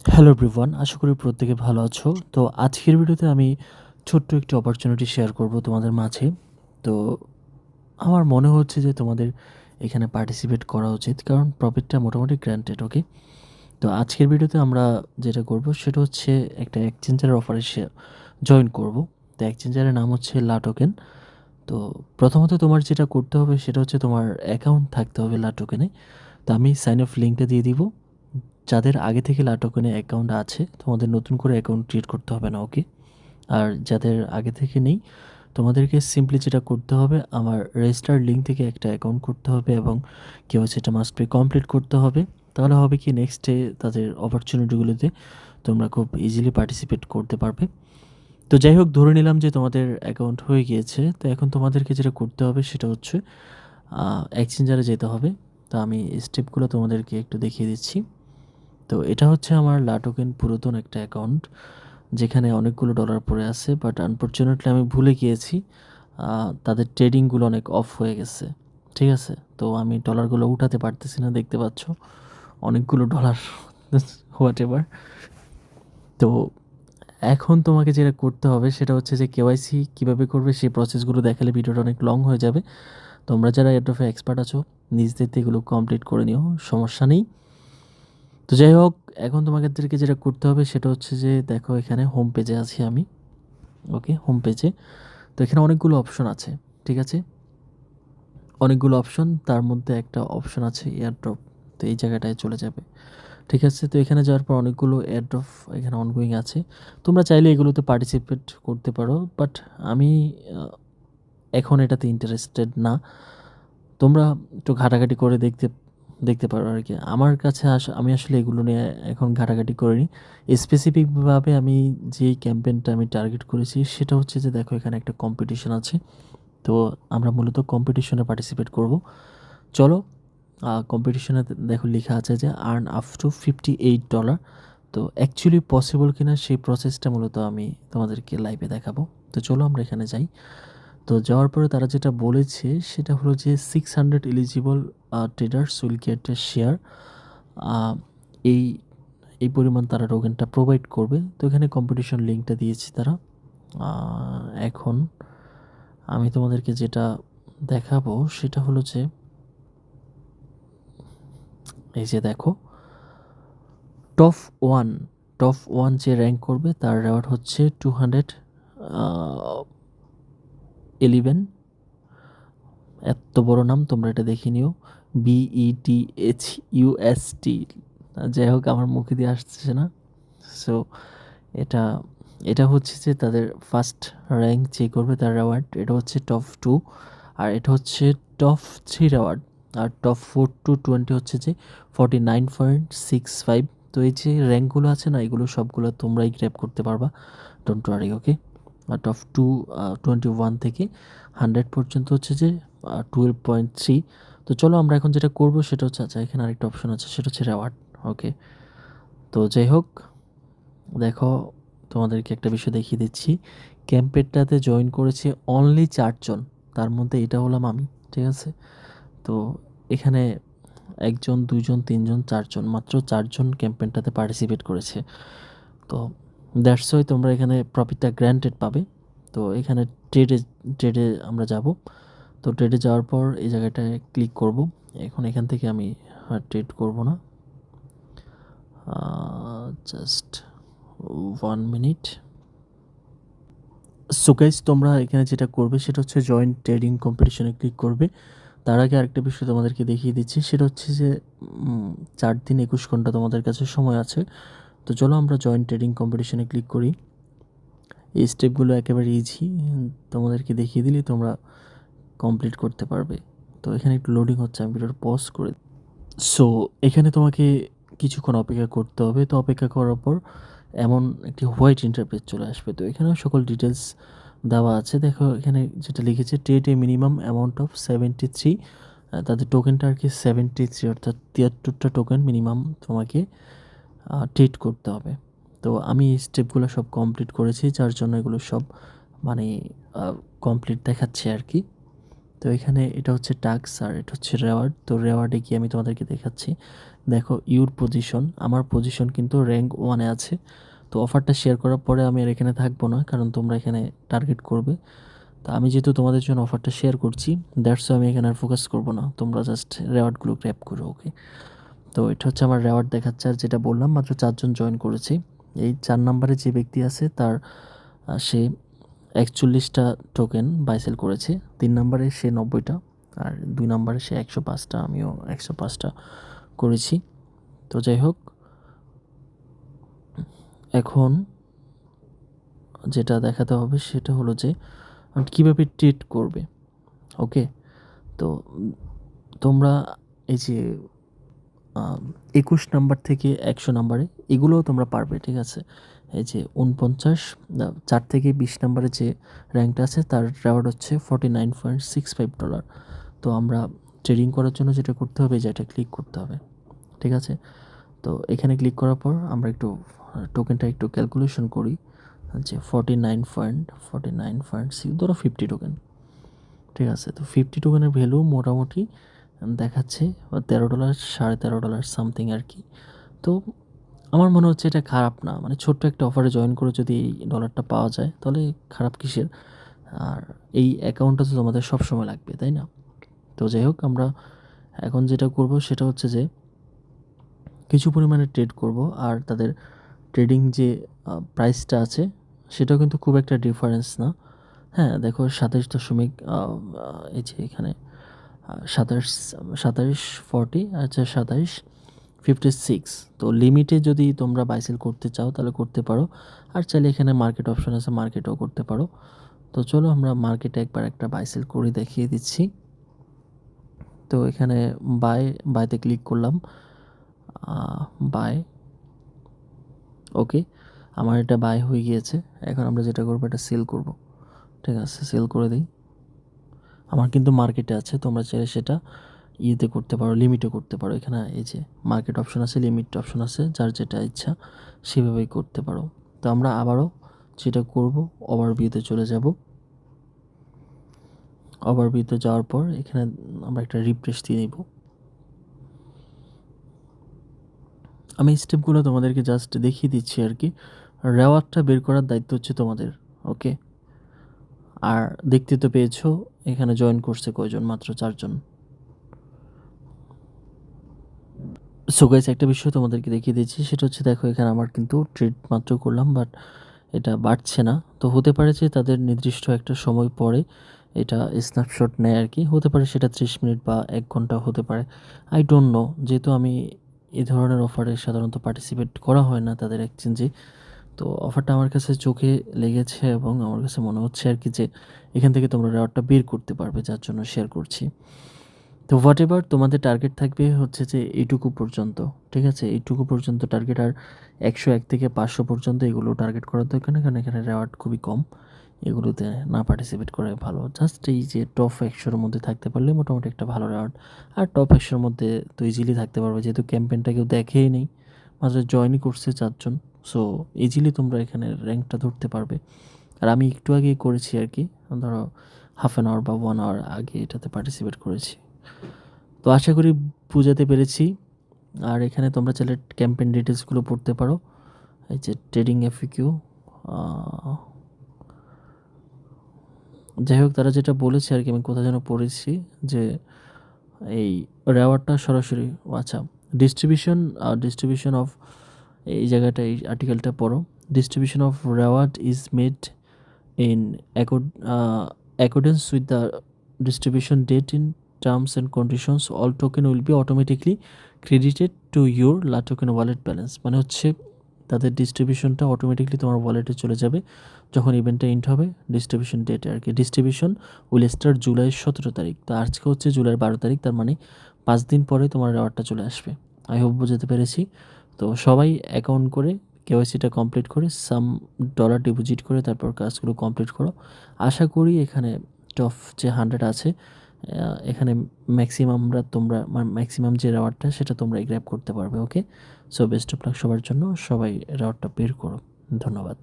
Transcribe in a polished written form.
Hello everyone, আশা করি প্রত্যেকে ভালো আছো। তো আজকের ভিডিওতে আমি ছোট্ট একটি অপরচুনিটি শেয়ার করব তোমাদের মাঝে। তো আমার মনে হচ্ছে যে তোমাদের এখানে পার্টিসিপেট করা উচিত, কারণ প্রফিটটা মোটামুটি গ্র্যান্টেড। ওকে, তো আজকের ভিডিওতে আমরা যেটা করব সেটা হচ্ছে একটা এক্সচেঞ্জারের অফারে জয়েন করব। তো এক্সচেঞ্জারের নাম হচ্ছে লা টোকেন। তো প্রথমত তোমার যেটা করতে হবে সেটা হচ্ছে তোমার অ্যাকাউন্ট থাকতে হবে লা টোকেনে। তো আমি সাইন আপ লিঙ্কটা দিয়ে দিব। যাদের আগে থেকে লা টোকেনে অ্যাকাউন্ট আছে তোমাদের নতুন করে অ্যাকাউন্ট ক্রিয়েট করতে হবে না। ওকে, আর যাদের আগে থেকে নেই তোমাদেরকে সিম্পলি যেটা করতে হবে, আমার রেজিস্টার লিঙ্ক থেকে একটা অ্যাকাউন্ট করতে হবে এবং কেউ সেটা মাস্ট বি কমপ্লিট করতে হবে। তাহলে হবে কি, নেক্সট ডে তাদের অপরচুনিটিগুলোতে তোমরা খুব ইজিলি পার্টিসিপেট করতে পারবে। তো যাই হোক, ধরে নিলাম যে তোমাদের অ্যাকাউন্ট হয়ে গিয়েছে। তো এখন তোমাদেরকে যেটা করতে হবে সেটা হচ্ছে এক্সচেঞ্জারে যেতে হবে। তো আমি স্টেপগুলো তোমাদেরকে একটু দেখিয়ে দিচ্ছি। তো এটা হচ্ছে আমার লা টোকেন পুরাতন একটা অ্যাকাউন্ট, যেখানে অনেকগুলো ডলার পড়ে আছে, বাট আনফরচুনেটলি আমি ভুলে গিয়েছি। তাদের ট্রেডিংগুলো অনেক অফ হয়ে গেছে। ঠিক আছে, তো আমি ডলারগুলো উঠাতে পারতেছি না, দেখতে পাচ্ছ অনেকগুলো ডলার হোয়াট এভার। তো এখন তোমাকে যেটা করতে হবে সেটা হচ্ছে যে কেওয়াইসি কীভাবে করবে সেই প্রসেসগুলো দেখালে ভিডিওটা অনেক লং হয়ে যাবে। তোমরা যারা এডোফে এক্সপার্ট আছো নিজেদের এগুলো কমপ্লিট করে নিও, সমস্যা নেই। তো যাই হোক, এখন তোমাদেরকে যেটা করতে হবে সেটা হচ্ছে যে দেখো এখানে হোম পেজে আছি আমি। ওকে, হোম পেজে তো এখানে অনেকগুলো অপশন আছে। ঠিক আছে, অনেকগুলো অপশন, তার মধ্যে একটা অপশন আছে এয়ারড্রপ। তো এই জায়গাটায় চলে যাবে। ঠিক আছে, তো এখানে যাওয়ার পর অনেকগুলো এয়ারড্রপ এখানে অনগোয়িং আছে। তোমরা চাইলে এগুলোতে পার্টিসিপেট করতে পারো, বাট আমি এখন এটাতে ইন্টারেস্টেড না। তোমরা একটু ঘাটাঘাটি করে দেখতে দেখতে পারো আর কি। আমার কাছে আমি আসলে এগুলো নিয়ে এখন ঘাটাঘাটি করিনি। স্পেসিফিকভাবে আমি যেই ক্যাম্পেইনটা আমি টার্গেট করেছি সেটা হচ্ছে যে দেখো এখানে একটা কম্পিটিশন আছে। তো আমরা মূলত কম্পিটিশনে পার্টিসিপেট করব। চলো, কম্পিটিশনে দেখো লেখা আছে যে আর্ন আপ টু $58। তো অ্যাকচুয়ালি পসিবল কিনা সেই প্রসেসটা মূলত আমি তোমাদেরকে লাইভে দেখাবো। তো চলো আমরা এখানে যাই। তো যাওয়ার পরে তারা যেটা বলেছে সেটা হলো যে 600 eligible traders will get A share. এই এই পরিমাণ তারা টোকেনটা প্রোভাইড করবে। তো এখানে কম্পিটিশন লিঙ্কটা দিয়েছি তারা। এখন আমি তোমাদেরকে যেটা দেখাবো সেটা হলো যে এই যে দেখো, টপ ওয়ান টপ ওয়ান যে র্যাঙ্ক করবে তার রেওয়ার্ড হচ্ছে 211। এত বড় নাম, তোমরা এটা দেখে নিও। BETHUST। যাই হোক, আমার মুখে দিয়ে আসছে না। সো এটা এটা হচ্ছে যে তাদের ফার্স্ট র্যাঙ্ক যে করবে তার রেওয়ার্ড, এটা হচ্ছে টপ 2। আর এটা হচ্ছে টপ 3 রেওয়ার্ড। আর টপ 4 to 20 হচ্ছে যে 49.65। তো এই যে র্যাঙ্কগুলো আছে না, এগুলো সবগুলো তোমরাই গ্র্যাব করতে পারবা, don't worry. Okay, R top 21 থেকে 100 পর্যন্ত হচ্ছে যে 12.3। তো চলো আমরা এখন যেটা করব সেটা হচ্ছে, আচ্ছা এখানে আরেকটা অপশন আছে সেটা হচ্ছে রেওয়ার্ড। ওকে, তো যাই হোক, দেখো তোমাদেরকে একটা বিষয় দেখিয়ে দিচ্ছি। ক্যাম্পেরটাতে জয়েন করেছে অনলি 4 জন, তার মধ্যে এটা হলাম আমি। ঠিক আছে, তো এখানে 1 জন 2 জন 3 জন 4 জন, মাত্র 4 জন ক্যাম্পেইনটাতে পার্টিসিপেট করেছে। তো দ্যাটস ওয়াই তোমরা এখানে প্রফিটটা গ্র্যান্টেড পাবে। তো এখানে ট্রেডে ট্রেডে আমরা যাব। তো ট্রেডে যাওয়ার পর এই জায়গাটায় ক্লিক করব। এখন এখান থেকে আমি ট্রেড করব না, জাস্ট 1 মিনিট। সো গাইস, তোমরা এখানে যেটা করবে সেটা হচ্ছে জয়েন ট্রেডিং কম্পিটিশনে ক্লিক করবে। তার আগে আরেকটা বিষয় তোমাদেরকে দেখিয়ে দিচ্ছি, সেটা হচ্ছে যে 4 দিন 21 ঘন্টা তোমাদের কাছে সময় আছে। তো চলো আমরা জয়েন ট্রেডিং কম্পিটিশনে ক্লিক করি। এই স্টেপগুলো একেবারে ইজি, তোমাদেরকে দেখিয়ে দিলেই তোমরা কমপ্লিট করতে পারবে। তো এখানে একটু লোডিং হচ্ছে, আমি ভিডিওটা পজ করে। সো এখানে তোমাকে কিছুক্ষণ অপেক্ষা করতে হবে। তো অপেক্ষা করার পর এমন একটি হোয়াইট ইন্টারফেস চলে আসবে। তো এখানে সকল ডিটেলস দেওয়া আছে। দেখো এখানে যেটা লিখেছে, trade A minimum amount of 73। তাদের টোকেনটা আর কি 73, অর্থাৎ 73টা টোকেন মিনিমাম তোমাকে ট্রেড করতে হবে। তো আমি এই স্টেপগুলো সব কমপ্লিট করেছি, যার জন্য এগুলো সব মানে কমপ্লিট দেখাচ্ছে আর কি। তো তো এখানে এটা হচ্ছে টাস্ক আর এটা হচ্ছে রেওয়ার্ড। তো রেওয়ার্ডে গিয়ে আমি তোমাদেরকে দেখাচ্ছি। দেখো ইউর পজিশন, আমার পজিশন কিন্তু র্যাঙ্ক 1-এ আছে। তো অফারটা শেয়ার করার পরে আমি আর এখানে থাকবো না, কারণ তোমরা এখানে টার্গেট করবে। তো আমি যেহেতু তোমাদের জন্য অফারটা শেয়ার করছি, দ্যাটস আমি এখানে আর ফোকাস করবো না, তোমরা জাস্ট রেওয়ার্ডগুলো গ্র্যাব করো। ওকে, তো এটা হচ্ছে আমার রেওয়ার্ড দেখাচ্ছে। আর যেটা বললাম মাত্র 4 জন জয়েন করেছি। এই 4 নাম্বারে যে ব্যক্তি আছে তার সে 41টা টোকেন বাই সেল করেছে। 3 নাম্বারে সে 90টা, আর 2 নাম্বারে সে 105টা, আমিও 105টা করেছি। তো যাই হোক, এখন যেটা দেখাতে হবে সেটা হলো যে কীভাবে ট্রেড করবে। ওকে, তো তোমরা এই যে 21 নাম্বার থেকে 100 নাম্বারে এগুলোও তোমরা পারবে, ঠিক আছে। এই যে 49 4 থেকে 20 নাম্বারে যে র্যাঙ্কটা আছে তার রেওয়ার্ড হচ্ছে $49.65। তো আমরা ট্রেডিং করার জন্য যেটা করতে হবে যে এটা ক্লিক করতে হবে, ঠিক আছে। তো এখানে ক্লিক করার পর আমরা একটু টোকেনটা একটু ক্যালকুলেশন করি যে 49.6 ধরো 50 টোকেন, ঠিক আছে। তো 50 টোকেনের ভ্যালু মোটামুটি দেখাচ্ছে $13, $13.5 সামথিং আর কি। তো আমার মনে হচ্ছে এটা খারাপ না, মানে ছোট্ট একটা অফারে জয়েন করে যদি এই ডলারটা পাওয়া যায় তাহলে খারাপ কিসের। আর এই অ্যাকাউন্টটা তো তোমাদের সবসময় লাগবে, তাই না? তো যাই হোক, আমরা এখন যেটা করব সেটা হচ্ছে যে কিছু পরিমাণে ট্রেড করব। আর তাদের ট্রেডিং যে প্রাইসটা আছে সেটাও কিন্তু খুব একটা ডিফারেন্স না। হ্যাঁ, দেখো 27 এই যে এখানে 27.40, আচ্ছা 27.56। তো লিমিটে যদি তোমরা বাইসেল করতে চাও তাহলে করতে পারো, আর চাইলে এখানে মার্কেট অপশন আছে, মার্কেটও করতে পারো। তো চলো আমরা মার্কেটে একবার একটা বাইসেল করে দেখিয়ে দিচ্ছি। তো এখানে বাইতে ক্লিক করলাম, বাই। ওকে, আমার এটা বাই হয়ে গিয়েছে। এখন আমরা যেটা করবো এটা সেল করব, ঠিক আছে। সেল করে দিই। আমার কিন্তু মার্কেটে আছে, তোমরা চাইলে সেটা ইয়েতে করতে পারো, লিমিটও করতে পারো। এখানে এই যে মার্কেট অপশন আছে, লিমিট অপশন আছে, যার যেটা ইচ্ছা সেভাবেই করতে পারো। তো আমরা আবারও যেটা করব ওভারভিউতে চলে যাব। ওভারভিউতে যাওয়ার পর এখানে আমরা একটা রিফ্রেশ দিয়ে নিব। আমি স্টেপগুলো তোমাদেরকে জাস্ট দেখিয়ে দিচ্ছি আর কি। রেওয়ার্ডটা বের করার দায়িত্ব হচ্ছে তোমাদের। ওকে, আর দেখতে তো পেয়েছো এখানে জয়েন করছে কয়জন, মাত্র 4 জন। সো গাইস, একটা বিষয় তোমাদেরকে দেখিয়ে দিচ্ছি, সেটা হচ্ছে দেখো এখানে আমার কিন্তু ট্রেড মাত্র করলাম, বাট এটা বাড়ছে না। তো হতে পারে যে তাদের নির্দিষ্ট একটা সময় পরে এটা স্ন্যাপশট নেয় আর কি, হতে পারে সেটা 30 মিনিট বা 1 ঘন্টা হতে পারে, আই ডোন্ট নো। যেহেতু আমি এই ধরনের অফারে সাধারণত পার্টিসিপেট করা হয় না তাদের এক্সচেঞ্জে, তো অফারটা আমার কাছে চোখে লেগেছে এবং আমার কাছে মনে হচ্ছে আর কি যে এখান থেকে তোমরা রেওয়ার্ডটা বের করতে পারবে, যার জন্য শেয়ার করছি। তো হোয়াট এভার তোমাদের টার্গেট থাকবে হচ্ছে যে এইটুকু পর্যন্ত, ঠিক আছে। এইটুকু পর্যন্ত টার্গেট। আর 101 থেকে 500 পর্যন্ত এগুলো টার্গেট করার দরকার নেই, কারণ এখানে রেওয়ার্ড খুবই কম, এগুলোতে না পার্টিসিপেট করাই ভালো। জাস্ট এই যে টপ 100-র মধ্যে থাকতে পারলে মোটামুটি একটা ভালো রেওয়ার্ড। আর টপ 100-র মধ্যে তো ইজিলি থাকতে পারবে, যেহেতু ক্যাম্পেইনটা কেউ দেখেই নেই, মাত্র জয়েনই করছে 4 জন। সো ইজিলি তোমরা এখানে র্যাঙ্কটা ধরতে পারবে। আর আমি একটু আগেই করেছি আর কি, ধরো হাফ অ্যান আওয়ার বা 1 আওয়ার আগে এটাতে পার্টিসিপেট করেছি। তো আশা করি বুঝাতে পেরেছি। আর এখানে তোমরা চাইলে ক্যাম্পেইন ডিটেলসগুলো পড়তে পারো। এই যে ট্রেডিং এফিকিউ, যাই হোক তারা যেটা বলেছে আর কি, আমি কোথায় যেন পড়েছি যে এই রেওয়ার্ডটা সরাসরি, আচ্ছা ডিস্ট্রিবিউশন অফ, এই জায়গাটা এই আর্টিকেলটা পড়ো। Distribution of reward is made in accordance with the distribution date in terms and conditions. All token will be automatically credited to your La Token wallet balance। মানে হচ্ছে তাদের ডিস্ট্রিবিউশনটা অটোমেটিকলি তোমার ওয়ালেটে চলে যাবে যখন ইভেন্টটা এন্ড হবে, ডিস্ট্রিবিউশন ডেটে আর কি। ডিস্ট্রিবিউশন উইল স্টার্ট জুলাই 17 তারিখ। তো আজকে হচ্ছে জুলাই 12 তারিখ, তার মানে 5 দিন পরে তোমার রেওয়ার্ডটা চলে আসবে। আই হোপ বুঝাতে পেরেছি। তো সবাই অ্যাকাউন্ট করে কেওয়াইসিটা কমপ্লিট করে সাম ডলার ডিপোজিট করে তারপর কাজগুলো কমপ্লিট করো। আশা করি এখানে টপ যে 100 আছে এখানে ম্যাক্সিমাম যে রেওয়ার্ডটা সেটা তোমরা গ্র্যাব করতে পারবে। ওকে, সো বেস্ট অফ লাক সবার জন্য, সবাই রেওয়ার্ডটা বের করো। ধন্যবাদ।